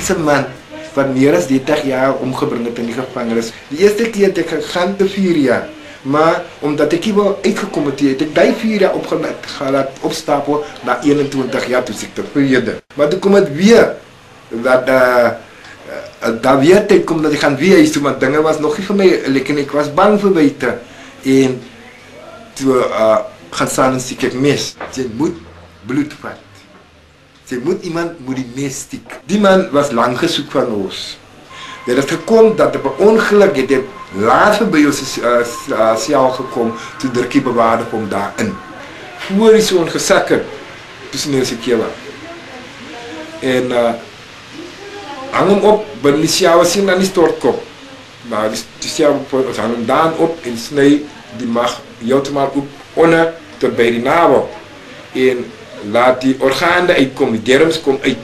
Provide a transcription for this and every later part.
Iraanse man wat meer as 30 jaar omgebring het in die gevangenis. Die eerste keer het ek gegaan te 4 jaar. Maar omdat ek hier wel uitgekom het, het ek die 4 jaar opgelaat opstapel na 21 jaar toe ek tevrede. Maar toen kom het weer dat daar weer tijd komt dat ik gaan weer huis toe, want dingen was nog niet voor mij lekker. Ik was bang voor buiten. En toen gaan staan en stiek ik mes. Ze moet bloed vat. Ze moet die mes stiek. Die man was lang gezoek van ons. Er is gekomen dat er per ongeluk het later bij ons cel gekomen, toen de keeper waarde kwam daarin. Voor die zo'n gezakken tussen deze keel. En hang hem op, binnen die cel was zien aan die stortkop. Maar die cel hang hem daar op en snij die mag helemaal op onder tot bij die navel. En laat die organen uitkomen, die derms komen uit.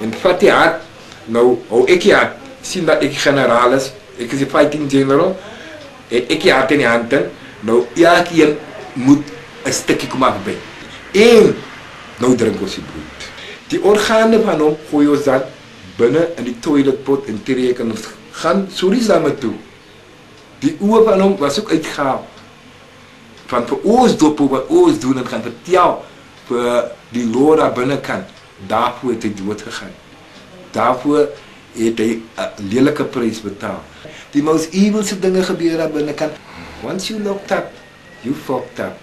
En vat die hart, nou hou ik je hart. Zien dat ik generaal is, ik is de fighting general, en ik heb in de handen, nou elke keer moet een stukje komen bij. En nou drink ons die bloed. Die organen van hem gooi ons dan binnen in die toiletpot en tereken ons gaan Suriname toe. Die oor van hem was ook uitgehaald. Van voor ons doppen wat ons doen en gaan vertellen voor die Lora binnenkant. Daarvoor is hij dood gegaan. Daarvoor het hy 'n lelike prys betaal. Die most evilste dinge gebeur daar binnekant. Once you locked up, you fucked up.